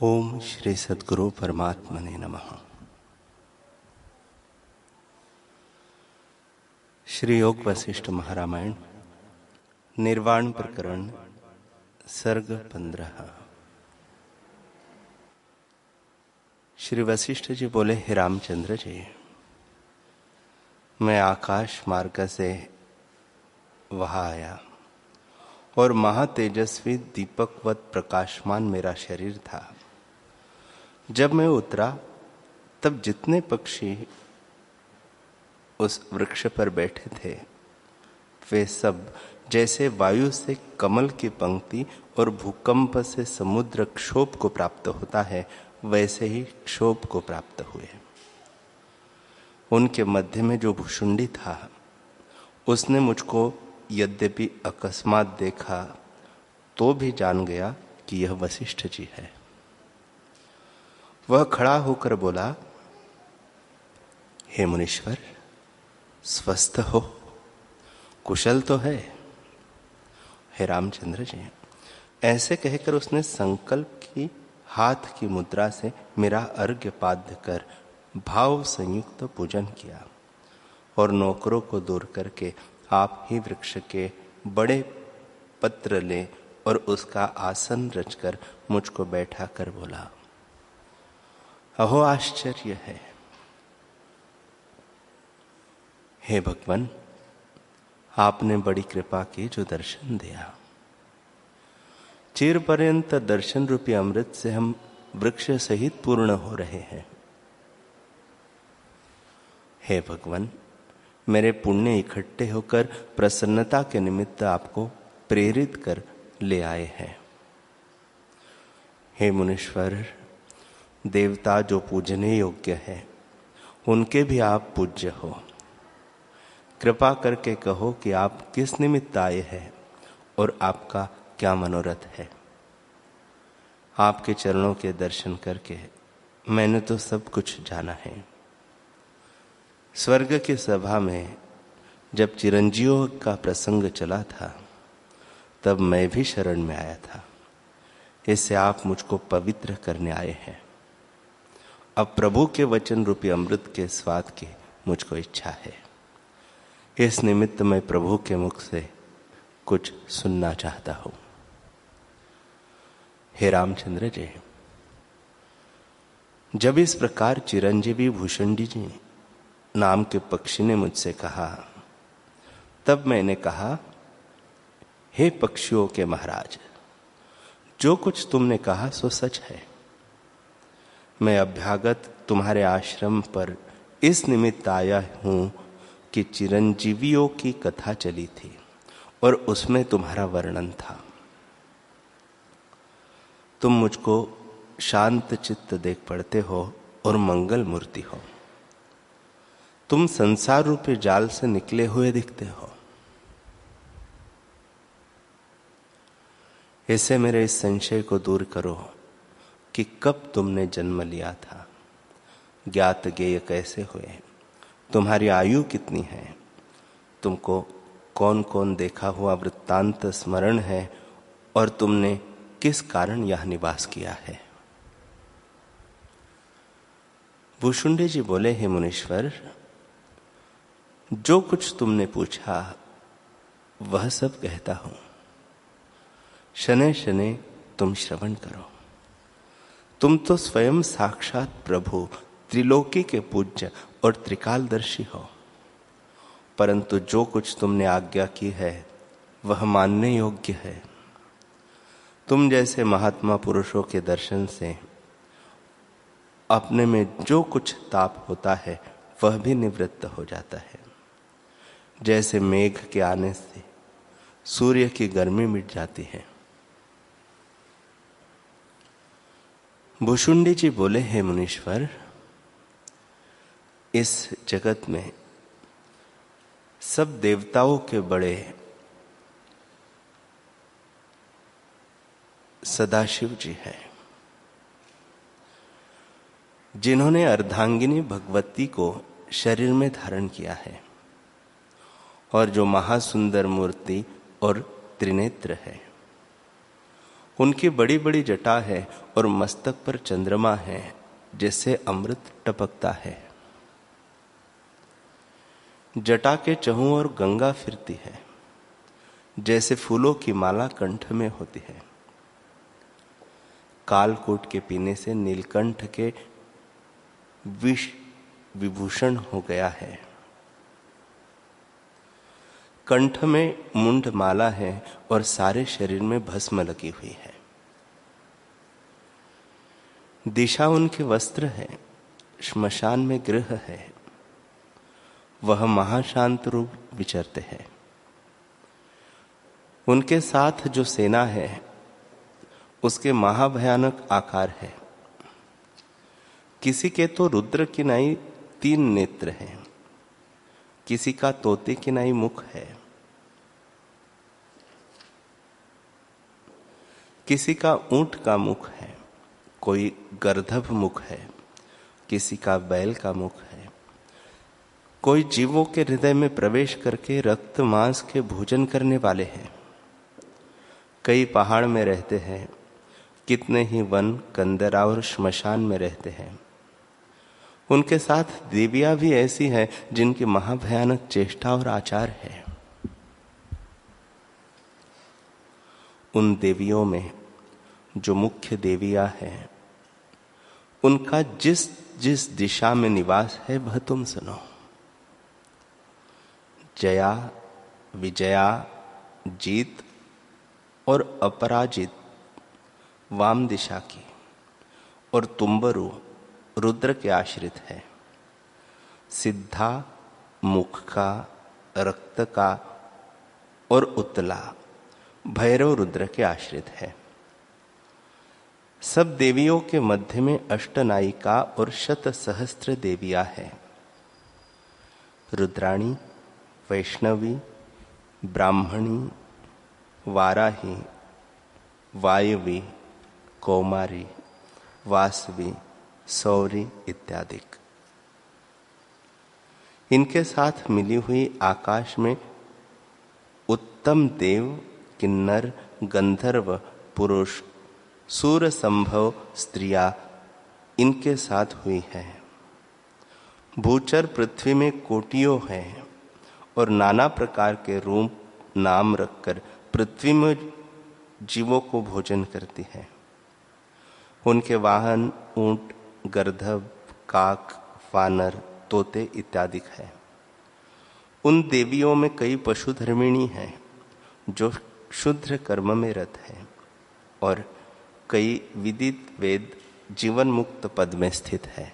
ओम श्री सद्गुरु परमात्मने नमः। श्री योग वशिष्ठ महारामायण निर्वाण प्रकरण सर्ग 15। श्री वशिष्ठ जी बोले, हे रामचंद्र जी, मैं आकाश मार्ग से वहां आया और महातेजस्वी दीपकवत प्रकाशमान मेरा शरीर था। जब मैं उतरा तब जितने पक्षी उस वृक्ष पर बैठे थे वे सब जैसे वायु से कमल की पंक्ति और भूकंप से समुद्र क्षोभ को प्राप्त होता है वैसे ही क्षोभ को प्राप्त हुए। उनके मध्य में जो भुशुंडी था उसने मुझको यद्यपि अकस्मात देखा तो भी जान गया कि यह वशिष्ठ जी है। वह खड़ा होकर बोला, हे मुनीश्वर, स्वस्थ हो, कुशल तो है? हे रामचंद्र जी, ऐसे कहकर उसने संकल्प की हाथ की मुद्रा से मेरा अर्घ्य पाद्य कर भाव संयुक्त पूजन किया और नौकरों को दूर करके आप ही वृक्ष के बड़े पत्र ले और उसका आसन रचकर मुझको बैठा कर बोला, अहो आश्चर्य है। हे भगवान, आपने बड़ी कृपा की जो दर्शन दिया। चिर पर्यंत दर्शन रूपी अमृत से हम वृक्ष सहित पूर्ण हो रहे हैं। हे भगवान, मेरे पुण्य इकट्ठे होकर प्रसन्नता के निमित्त आपको प्रेरित कर ले आए हैं। हे मुनीश्वर, देवता जो पूजने योग्य है उनके भी आप पूज्य हो। कृपा करके कहो कि आप किस निमित्त आए हैं और आपका क्या मनोरथ है। आपके चरणों के दर्शन करके मैंने तो सब कुछ जाना है। स्वर्ग की सभा में जब चिरंजीवों का प्रसंग चला था तब मैं भी शरण में आया था। इससे आप मुझको पवित्र करने आए हैं। अब प्रभु के वचन रूपी अमृत के स्वाद की मुझको इच्छा है। इस निमित्त मैं प्रभु के मुख से कुछ सुनना चाहता हूं। हे रामचंद्र जी, जब इस प्रकार चिरंजीवी भूषुंडी जी नाम के पक्षी ने मुझसे कहा तब मैंने कहा, हे पक्षियों के महाराज, जो कुछ तुमने कहा सो सच है। मैं अभ्यागत तुम्हारे आश्रम पर इस निमित्त आया हूं कि चिरंजीवियों की कथा चली थी और उसमें तुम्हारा वर्णन था। तुम मुझको शांत चित्त देख पड़ते हो और मंगल मूर्ति हो। तुम संसार रूपी जाल से निकले हुए दिखते हो। ऐसे मेरे इस संशय को दूर करो कि कब तुमने जन्म लिया था, ज्ञात ज्ञेय कैसे हुए, तुम्हारी आयु कितनी है, तुमको कौन कौन देखा हुआ वृत्तांत स्मरण है और तुमने किस कारण यह निवास किया है। भूषुंडी जी बोले, हे मुनीश्वर, जो कुछ तुमने पूछा वह सब कहता हूं। शनै शनै तुम श्रवण करो। तुम तो स्वयं साक्षात प्रभु, त्रिलोकी के पूज्य और त्रिकालदर्शी हो, परंतु जो कुछ तुमने आज्ञा की है वह मानने योग्य है। तुम जैसे महात्मा पुरुषों के दर्शन से अपने में जो कुछ ताप होता है वह भी निवृत्त हो जाता है। जैसे मेघ के आने से सूर्य की गर्मी मिट जाती है। भूषुंडी जी बोले, हे मुनीश्वर, इस जगत में सब देवताओं के बड़े सदाशिव जी हैं, जिन्होंने अर्धांगिनी भगवती को शरीर में धारण किया है और जो महासुंदर मूर्ति और त्रिनेत्र है। उनकी बड़ी बड़ी जटा है और मस्तक पर चंद्रमा है, जैसे अमृत टपकता है। जटा के चहुं ओर गंगा फिरती है, जैसे फूलों की माला कंठ में होती है। कालकूट के पीने से नीलकंठ के विष विभूषण हो गया है। कंठ में मुंड माला है और सारे शरीर में भस्म लगी हुई है। दिशा उनके वस्त्र है, श्मशान में गृह है। वह महाशांत रूप विचरते हैं। उनके साथ जो सेना है उसके महाभयानक आकार है। किसी के तो रुद्र की नाई 3 नेत्र हैं, किसी का तोते की नाई मुख है, किसी का ऊंट का मुख है, कोई गर्दभ मुख है, किसी का बैल का मुख है। कोई जीवों के हृदय में प्रवेश करके रक्त मांस के भोजन करने वाले हैं। कई पहाड़ में रहते हैं, कितने ही वन कंदरा और श्मशान में रहते हैं। उनके साथ देवियां भी ऐसी हैं जिनकी महाभयानक चेष्टा और आचार है। उन देवियों में जो मुख्य देवियां हैं, उनका जिस जिस दिशा में निवास है वह तुम सुनो। जया, विजया, जीत और अपराजित वाम दिशा की, और तुम्बरु रुद्र के आश्रित है। सिद्धा मुख का, रक्त का और उत्तला भैरव रुद्र के आश्रित है। सब देवियों के मध्य में अष्टनायिका और शत सहस्त्र देवियां हैं। रुद्राणी, वैष्णवी, ब्राह्मणी, वाराही, वायवी, कौमारी, वासवी, सौरी इत्यादि। इनके साथ मिली हुई आकाश में उत्तम देव, किन्नर, गंधर्व, पुरुष, सूर संभव स्त्रियां इनके साथ हुई है। भूचर पृथ्वी में कोटियों हैं और नाना प्रकार के रूप नाम रखकर पृथ्वी में जीवों को भोजन करती है। उनके वाहन ऊंट, गर्दभ, काक, वानर, तोते इत्यादि है। उन देवियों में कई पशुधर्मिणी हैं जो शुद्र कर्म में रत है, और कई विदित वेद जीवन मुक्त पद में स्थित है।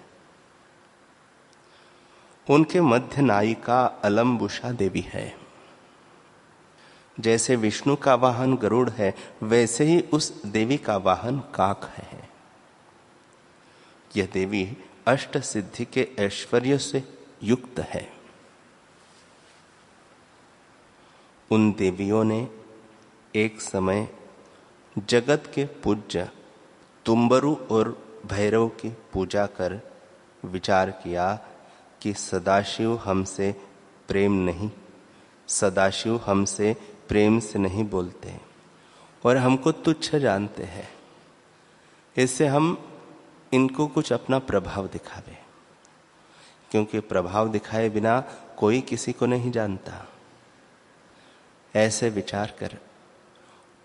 उनके मध्य नायिका अलम्बुषा देवी है। जैसे विष्णु का वाहन गरुड़ है, वैसे ही उस देवी का वाहन काक है। यह देवी अष्ट सिद्धि के ऐश्वर्य से युक्त है। उन देवियों ने एक समय जगत के पूज्य तुम्बरु और भैरव की पूजा कर विचार किया कि सदाशिव हमसे प्रेम नहीं, सदाशिव हमसे प्रेम से नहीं बोलते और हमको तुच्छ जानते हैं। इससे हम इनको कुछ अपना प्रभाव दिखावे, क्योंकि प्रभाव दिखाए बिना कोई किसी को नहीं जानता। ऐसे विचार कर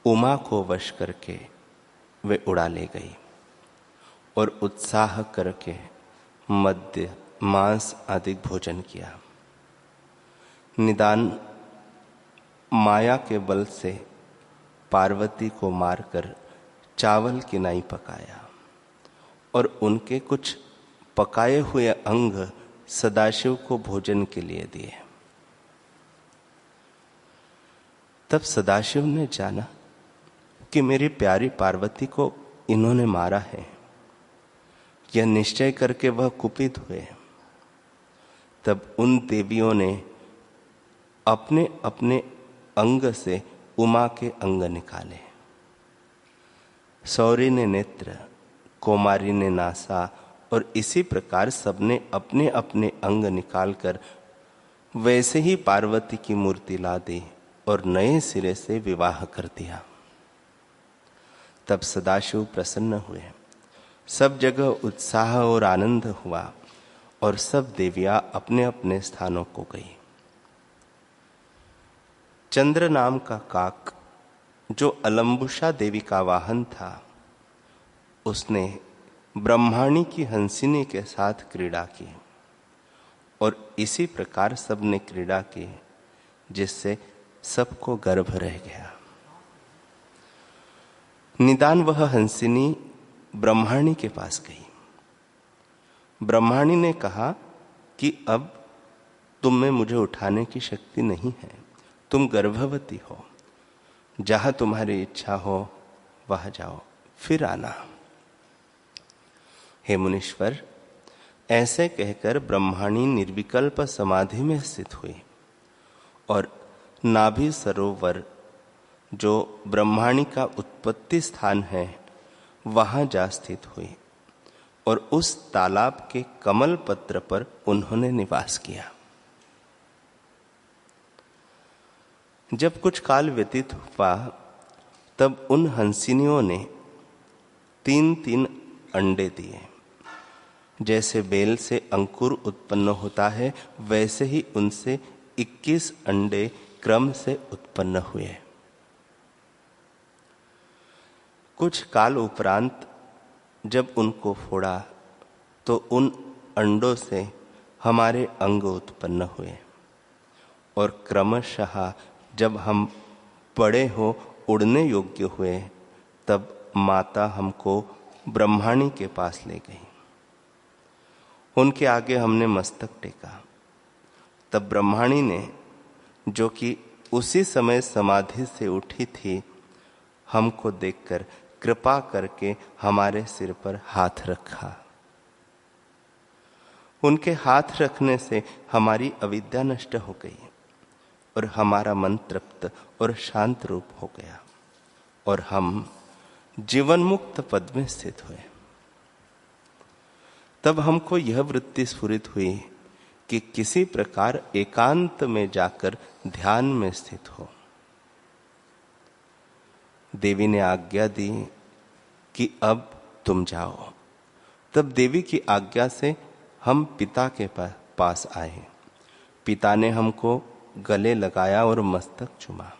उमा को वश करके वे उड़ा ले गई और उत्साह करके मद्य, मांस आदि भोजन किया। निदान माया के बल से पार्वती को मारकर चावल की नाई पकाया और उनके कुछ पकाए हुए अंग सदाशिव को भोजन के लिए दिए। तब सदाशिव ने जाना कि मेरी प्यारी पार्वती को इन्होंने मारा है। यह निश्चय करके वह कुपित हुए। तब उन देवियों ने अपने अपने अंग से उमा के अंग निकाले। सौरी ने नेत्र, कौमारी ने नासा, और इसी प्रकार सबने अपने अपने अंग निकालकर वैसे ही पार्वती की मूर्ति ला दी और नए सिरे से विवाह कर दिया। तब सदाशिव प्रसन्न हुए। सब जगह उत्साह और आनंद हुआ और सब देवियां अपने अपने स्थानों को गई। चंद्र नाम का काक, जो अलंबुषा देवी का वाहन था, उसने ब्रह्माणी की हंसिनी के साथ क्रीड़ा की और इसी प्रकार सबने क्रीड़ा की, जिससे सबको गर्भ रह गया। निदान वह हंसिनी ब्रह्माणी के पास गई। ब्रह्माणी ने कहा कि अब तुम में मुझे उठाने की शक्ति नहीं है, तुम गर्भवती हो, जहां तुम्हारी इच्छा हो वहां जाओ, फिर आना। हे मुनीश्वर, ऐसे कहकर ब्रह्माणी निर्विकल्प समाधि में स्थित हुई और नाभि सरोवर, जो ब्रह्माणी का उत्पत्ति स्थान है, वहां जा स्थित हुई और उस तालाब के कमल पत्र पर उन्होंने निवास किया। जब कुछ काल व्यतीत हुआ, तब उन हंसिनियों ने 3-3 अंडे दिए। जैसे बेल से अंकुर उत्पन्न होता है, वैसे ही उनसे 21 अंडे क्रम से उत्पन्न हुए। कुछ काल उपरांत जब उनको फोड़ा, तो उन अंडों से हमारे अंग उत्पन्न हुए और क्रमशः जब हम बड़े हो, उड़ने योग्य हुए, तब माता हमको ब्रह्माणी के पास ले गई। उनके आगे हमने मस्तक टेका। तब ब्रह्माणी ने, जो कि उसी समय समाधि से उठी थी, हमको देखकर कृपा करके हमारे सिर पर हाथ रखा। उनके हाथ रखने से हमारी अविद्या नष्ट हो गई और हमारा मन तृप्त और शांत रूप हो गया और हम जीवन मुक्त पद में स्थित हुए। तब हमको यह वृत्ति स्फुरित हुई कि किसी प्रकार एकांत में जाकर ध्यान में स्थित हो। देवी ने आज्ञा दी कि अब तुम जाओ। तब देवी की आज्ञा से हम पिता के पास आए। पिता ने हमको गले लगाया और मस्तक चूमा।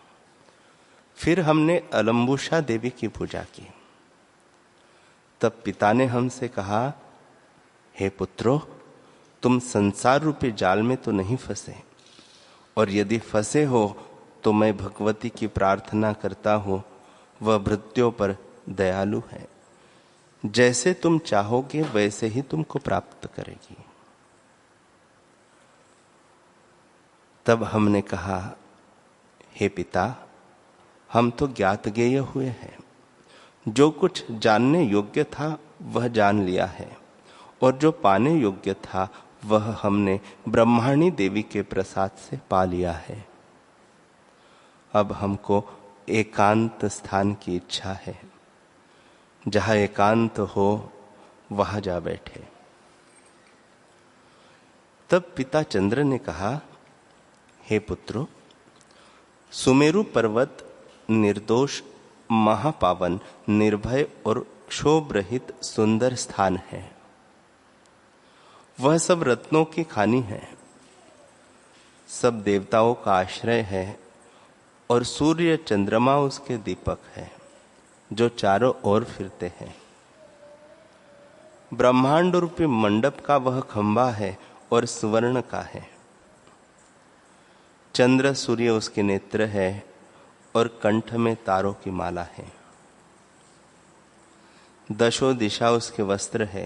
फिर हमने अलंबुषा देवी की पूजा की। तब पिता ने हमसे कहा, हे पुत्रो, तुम संसार रूपी जाल में तो नहीं फंसे, और यदि फंसे हो तो मैं भगवती की प्रार्थना करता हूं, वह भृत्यों पर दयालु है। जैसे तुम चाहोगे वैसे ही तुमको प्राप्त करेगी। तब हमने कहा, हे पिता, हम तो ज्ञात ज्ञेय हुए हैं। जो कुछ जानने योग्य था वह जान लिया है और जो पाने योग्य था वह हमने ब्रह्माणी देवी के प्रसाद से पा लिया है। अब हमको एकांत स्थान की इच्छा है। जहां एकांत हो वहां जा बैठे। तब पिता चंद्र ने कहा, हे पुत्रो, सुमेरु पर्वत निर्दोष, महापावन, निर्भय और क्षोभ रहित सुंदर स्थान है। वह सब रत्नों की खानी है, सब देवताओं का आश्रय है और सूर्य चंद्रमा उसके दीपक है, जो चारों ओर फिरते हैं। ब्रह्मांड रूपी मंडप का वह खंभा है और सुवर्ण का है। चंद्र सूर्य उसके नेत्र है और कंठ में तारों की माला है। दशों दिशा उसके वस्त्र है।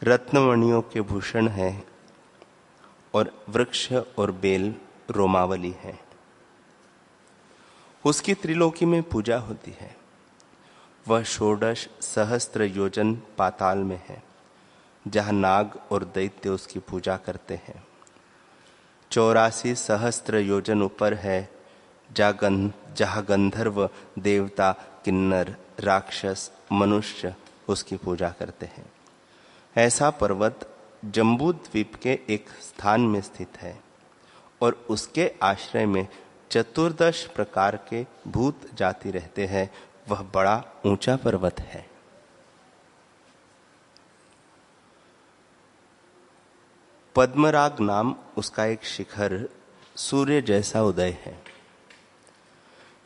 रत्नमणियों के भूषण है और वृक्ष और बेल रोमावली है। उसकी त्रिलोकी में पूजा होती है। वह 16 सहस्त्र योजन पाताल में है, जहां नाग और दैत्य उसकी पूजा करते हैं। 84 सहस्त्र योजन ऊपर है, जहां गंधर्व, देवता, किन्नर, राक्षस, मनुष्य उसकी पूजा करते हैं। ऐसा पर्वत जम्बू द्वीप के एक स्थान में स्थित है और उसके आश्रय में 14 प्रकार के भूत जाति रहते हैं, वह बड़ा ऊंचा पर्वत है। पद्मराग नाम उसका एक शिखर सूर्य जैसा उदय है।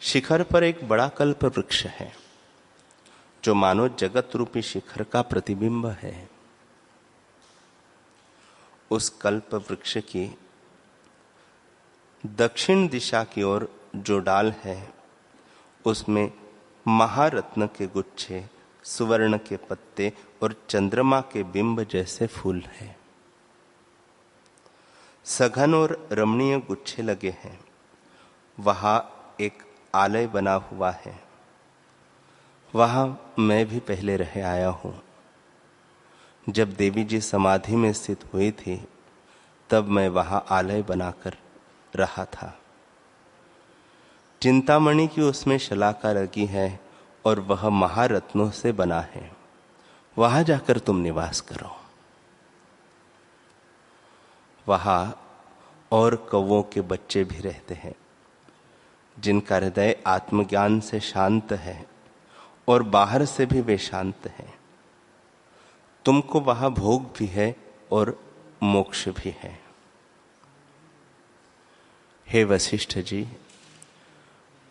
शिखर पर एक बड़ा कल्प वृक्ष है जो मानो जगत रूपी शिखर का प्रतिबिंब है। उस कल्प वृक्ष की दक्षिण दिशा की ओर जो डाल है उसमें महारत्न के गुच्छे, सुवर्ण के पत्ते और चंद्रमा के बिंब जैसे फूल हैं। सघन और रमणीय गुच्छे लगे हैं। वहां एक आलय बना हुआ है। वहां मैं भी पहले रह आया हूं। जब देवी जी समाधि में स्थित हुई थी तब मैं वहां आलय बनाकर रहा था। चिंतामणि की उसमें शलाका लगी है और वह महारत्नों से बना है। वहां जाकर तुम निवास करो। वहां और कौवों के बच्चे भी रहते हैं जिनका हृदय आत्मज्ञान से शांत है और बाहर से भी वे शांत हैं। तुमको वहां भोग भी है और मोक्ष भी है। हे वशिष्ठ जी,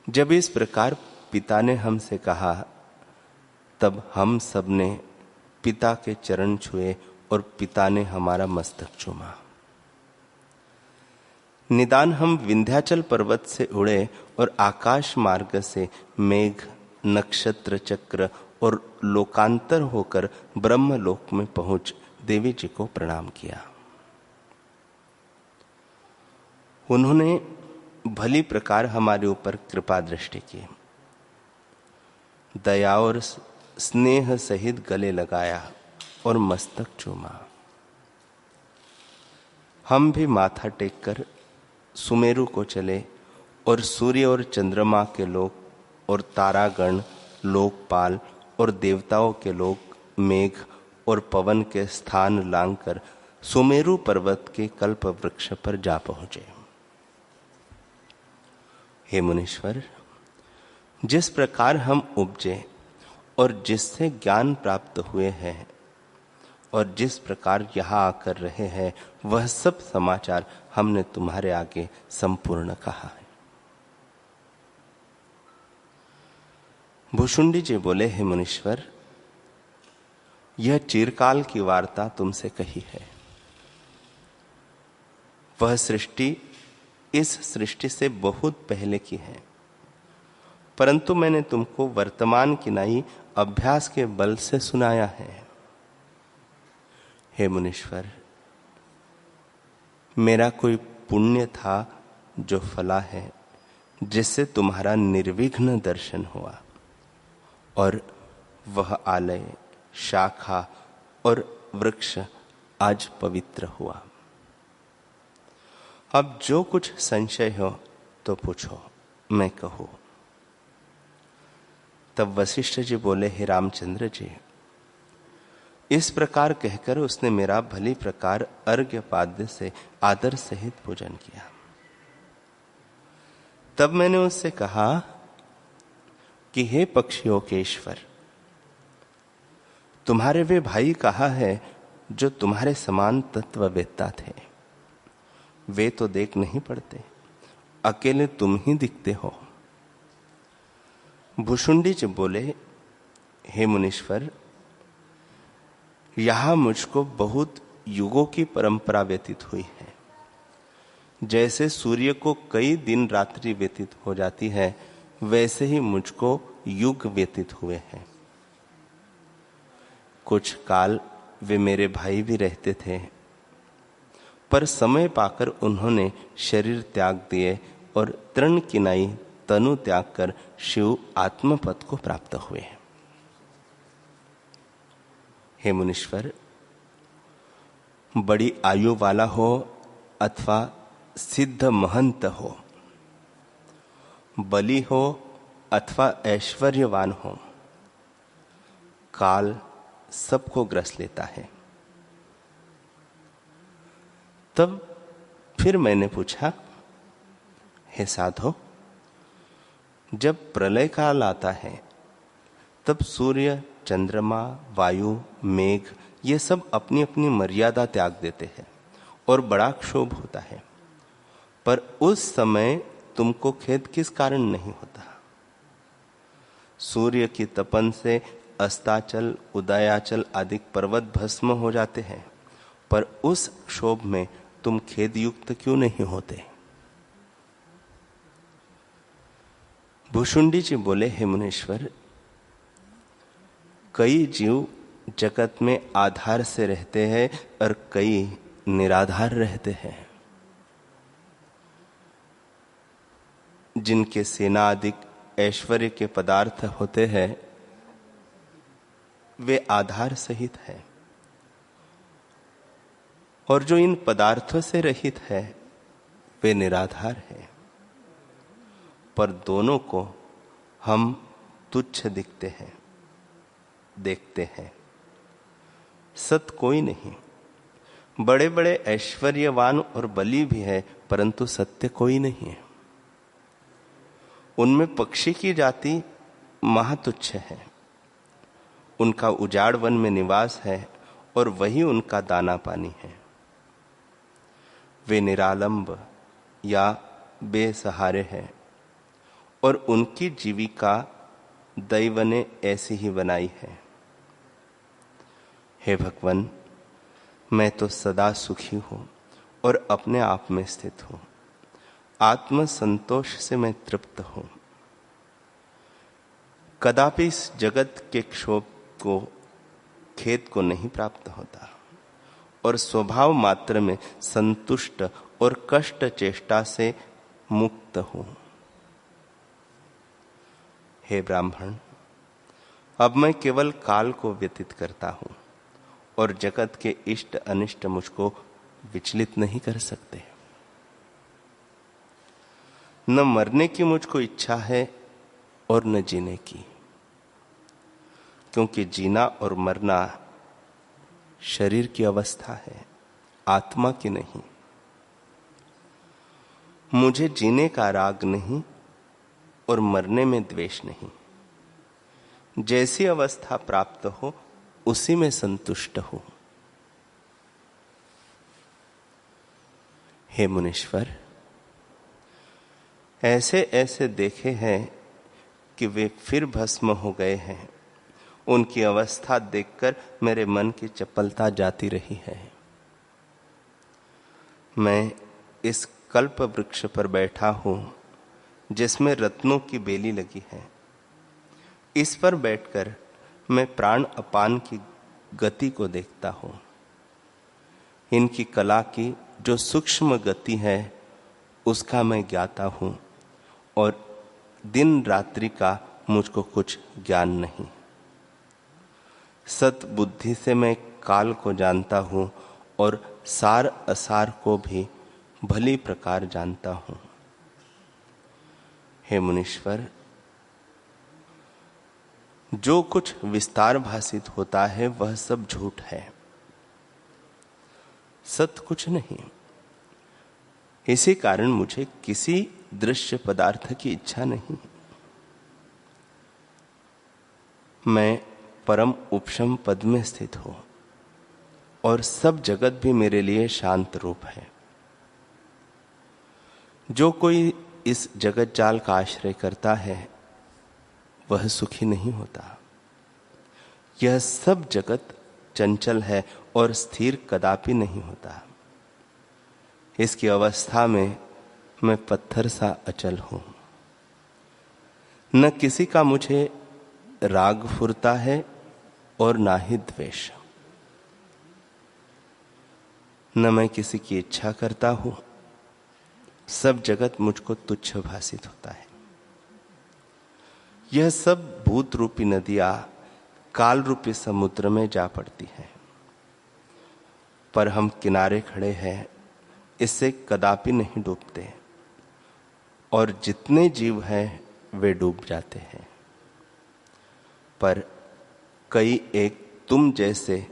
जब इस प्रकार पिता ने हमसे कहा तब हम सब ने पिता के चरण छुए और पिता ने हमारा मस्तक चूमा। निदान हम विंध्याचल पर्वत से उड़े और आकाश मार्ग से मेघ, नक्षत्र, चक्र और लोकांतर होकर ब्रह्मलोक में पहुंच देवी जी को प्रणाम किया। उन्होंने भली प्रकार हमारे ऊपर कृपा दृष्टि की, दया और स्नेह सहित गले लगाया और मस्तक चूमा। हम भी माथा टेककर सुमेरु को चले और सूर्य और चंद्रमा के लोक और तारागण, लोकपाल और देवताओं के लोक, मेघ और पवन के स्थान लांघकर सुमेरु पर्वत के कल्प वृक्ष पर जा पहुंचे। हे मुनीश्वर, जिस प्रकार हम उपजे और जिससे ज्ञान प्राप्त हुए हैं और जिस प्रकार यहां आकर रहे हैं, वह सब समाचार हमने तुम्हारे आगे संपूर्ण कहा है। भुशुंडी जी बोले, हे मुनीश्वर, यह चिरकाल की वार्ता तुमसे कही है। वह सृष्टि इस सृष्टि से बहुत पहले की है, परंतु मैंने तुमको वर्तमान की नहीं अभ्यास के बल से सुनाया है। हे मुनीश्वर, मेरा कोई पुण्य था जो फला है, जिससे तुम्हारा निर्विघ्न दर्शन हुआ और वह आलय, शाखा और वृक्ष आज पवित्र हुआ। अब जो कुछ संशय हो तो पूछो, मैं कहूं। तब वशिष्ठ जी बोले, हे रामचंद्र जी, इस प्रकार कहकर उसने मेरा भली प्रकार अर्घ्य पाद्य से आदर सहित पूजन किया। तब मैंने उससे कहा कि हे पक्षियों के ईश्वर, तुम्हारे वे भाई कहाँ है जो तुम्हारे समान तत्ववेत्ता थे? वे तो देख नहीं पड़ते, अकेले तुम ही दिखते हो। भुशुंडी जी बोले, हे मुनीश्वर, यहां मुझको बहुत युगों की परंपरा व्यतीत हुई है। जैसे सूर्य को कई दिन रात्रि व्यतीत हो जाती है, वैसे ही मुझको युग व्यतीत हुए हैं। कुछ काल वे मेरे भाई भी रहते थे, पर समय पाकर उन्होंने शरीर त्याग दिए और तृण किनाई तनु त्याग कर शिव आत्मपद को प्राप्त हुए। हे मुनीश्वर, बड़ी आयु वाला हो अथवा सिद्ध महंत हो, बली हो अथवा ऐश्वर्यवान हो, काल सबको ग्रस लेता है। तब फिर मैंने पूछा, हे साधो, जब प्रलय काल आता है तब सूर्य, चंद्रमा, वायु, मेघ ये सब अपनी अपनी मर्यादा त्याग देते हैं और बड़ा क्षोभ होता है। पर उस समय तुमको खेद किस कारण नहीं होता? सूर्य की तपन से अस्ताचल, उदयाचल आदि पर्वत भस्म हो जाते हैं, पर उस क्षोभ में तुम खेद युक्त क्यों नहीं होते? भुशुंडी जी बोले, हे मुनीश्वर, कई जीव जगत में आधार से रहते हैं और कई निराधार रहते हैं। जिनके सेनाधिक ऐश्वर्य के पदार्थ होते हैं वे आधार सहित है, और जो इन पदार्थों से रहित है वे निराधार है। पर दोनों को हम तुच्छ दिखते हैं, देखते हैं। सत कोई नहीं। बड़े बड़े ऐश्वर्यवान और बली भी है, परंतु सत्य कोई नहीं है। उनमें पक्षी की जाति महातुच्छ है, उनका उजाड़ वन में निवास है और वही उनका दाना पानी है। वे निरालंब या बेसहारे हैं और उनकी जीविका दैव ने ऐसी ही बनाई है। हे भगवान, मैं तो सदा सुखी हूं और अपने आप में स्थित हूं। आत्म संतोष से मैं तृप्त हूं। कदापि इस जगत के क्षोभ को, खेद को नहीं प्राप्त होता और स्वभाव मात्र में संतुष्ट और कष्ट चेष्टा से मुक्त हूं। हे ब्राह्मण, अब मैं केवल काल को व्यतीत करता हूं और जगत के इष्ट अनिष्ट मुझको विचलित नहीं कर सकते। न मरने की मुझको इच्छा है और न जीने की, क्योंकि जीना और मरना शरीर की अवस्था है, आत्मा की नहीं। मुझे जीने का राग नहीं और मरने में द्वेष नहीं। जैसी अवस्था प्राप्त हो उसी में संतुष्ट हो। हे मुनीश्वर, ऐसे ऐसे देखे हैं कि वे फिर भस्म हो गए हैं। उनकी अवस्था देखकर मेरे मन की चपलता जाती रही है। मैं इस कल्प वृक्ष पर बैठा हूं जिसमें रत्नों की बेली लगी है। इस पर बैठकर मैं प्राण अपान की गति को देखता हूं। इनकी कला की जो सूक्ष्म गति है उसका मैं ज्ञाता हूं और दिन रात्रि का मुझको कुछ ज्ञान नहीं। सत बुद्धि से मैं काल को जानता हूं और सार असार को भी भली प्रकार जानता हूं। हे मुनीश्वर, जो कुछ विस्तार भासित होता है वह सब झूठ है, सत कुछ नहीं। इसी कारण मुझे किसी दृश्य पदार्थ की इच्छा नहीं। मैं परम उपशम पद में स्थित हूं और सब जगत भी मेरे लिए शांत रूप है। जो कोई इस जगत जाल का आश्रय करता है वह सुखी नहीं होता। यह सब जगत चंचल है और स्थिर कदापि नहीं होता। इसकी अवस्था में मैं पत्थर सा अचल हूं। न किसी का मुझे राग फुरता है और ना ही द्वेष। न मैं किसी की इच्छा करता हूं। सब जगत मुझको तुच्छ भासित होता है। यह सब भूत रूपी नदियां काल रूपी समुद्र में जा पड़ती हैं, पर हम किनारे खड़े हैं, इससे कदापि नहीं डूबते और जितने जीव हैं वे डूब जाते हैं। पर कई एक तुम जैसे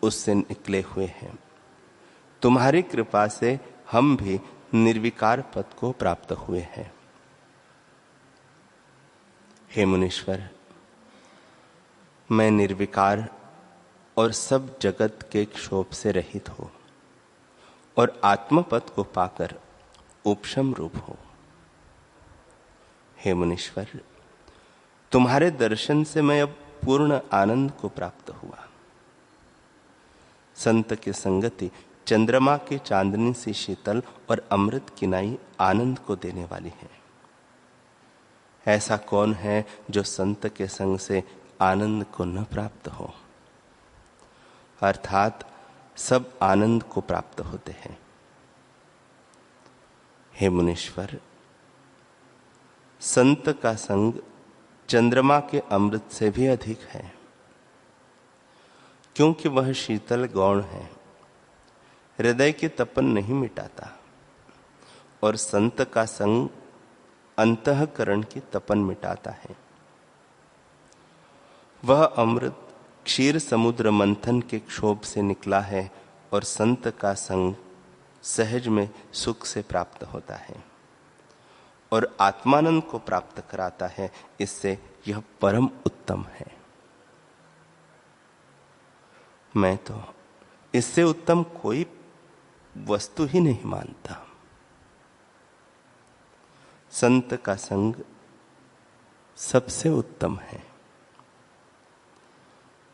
उससे निकले हुए हैं। तुम्हारी कृपा से हम भी निर्विकार पद को प्राप्त हुए हैं। हे मुनीश्वर, मैं निर्विकार और सब जगत के क्षोभ से रहित हो और आत्मपद को पाकर उपशम रूप हो। हे मुनीश्वर, तुम्हारे दर्शन से मैं अब पूर्ण आनंद को प्राप्त हुआ। संत की संगति चंद्रमा की चांदनी सी शीतल और अमृत किनाई आनंद को देने वाली है। ऐसा कौन है जो संत के संग से आनंद को न प्राप्त हो? अर्थात सब आनंद को प्राप्त होते हैं। हे मुनीश्वर, संत का संग चंद्रमा के अमृत से भी अधिक है, क्योंकि वह शीतल गौण है, हृदय की तपन नहीं मिटाता, और संत का संग अंतःकरण की तपन मिटाता है। वह अमृत क्षीर समुद्र मंथन के क्षोभ से निकला है और संत का संग सहज में सुख से प्राप्त होता है और आत्मानंद को प्राप्त कराता है। इससे यह परम उत्तम है। मैं तो इससे उत्तम कोई वस्तु ही नहीं मानता। संत का संग सबसे उत्तम है।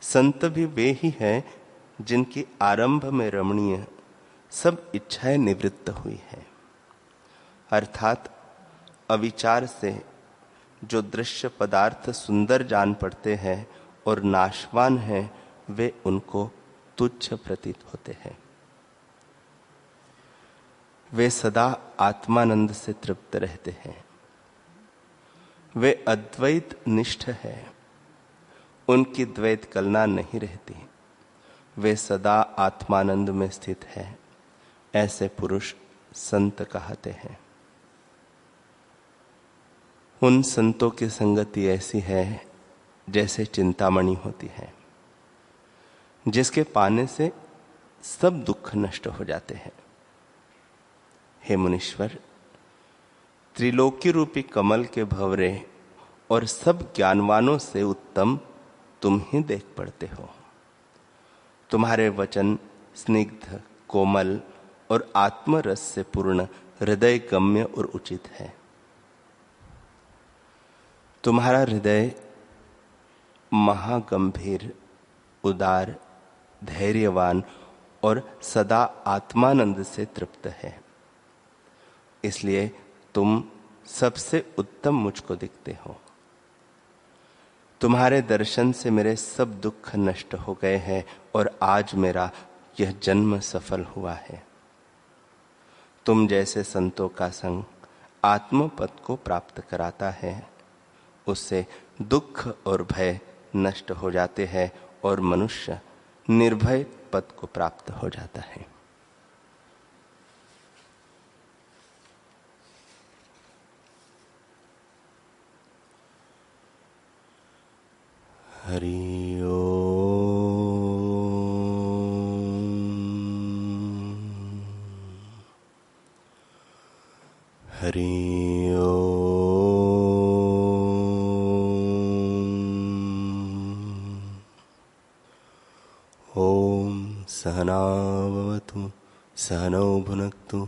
संत भी वे ही हैं जिनकी आरंभ में रमणीय सब इच्छाएं निवृत्त हुई है, अर्थात अविचार से जो दृश्य पदार्थ सुंदर जान पड़ते हैं और नाशवान हैं, वे उनको तुच्छ प्रतीत होते हैं। वे सदा आत्मानंद से तृप्त रहते हैं। वे अद्वैत निष्ठ है, उनकी द्वैत कलना नहीं रहती। वे सदा आत्मानंद में स्थित है। ऐसे पुरुष संत कहते हैं। उन संतों की संगति ऐसी है जैसे चिंतामणि होती है, जिसके पाने से सब दुख नष्ट हो जाते हैं। हे मुनीश्वर, त्रिलोकी रूपी कमल के भंवरे और सब ज्ञानवानों से उत्तम तुम ही देख पड़ते हो। तुम्हारे वचन स्निग्ध, कोमल और आत्मरस से पूर्ण, हृदय गम्य और उचित है। तुम्हारा हृदय महागंभीर, उदार, धैर्यवान और सदा आत्मानंद से तृप्त है। इसलिए तुम सबसे उत्तम मुझको दिखते हो। तुम्हारे दर्शन से मेरे सब दुख नष्ट हो गए हैं और आज मेरा यह जन्म सफल हुआ है। तुम जैसे संतों का संग आत्मपद को प्राप्त कराता है, उससे दुख और भय नष्ट हो जाते हैं और मनुष्य निर्भय पद को प्राप्त हो जाता है। हरि ओम। हरि ओम। ओम सहना भवतु सहनौ भुनक्तु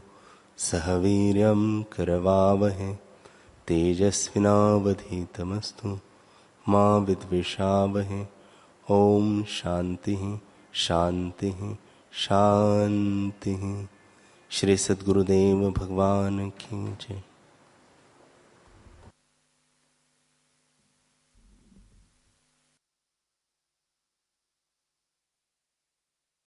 सह वीर्यं करवावहै तेजस्विनावधीतमस्तु मा विद्विषावहै। ओम शांति शांति शांति। श्री सद्गुरुदेव भगवान की जय।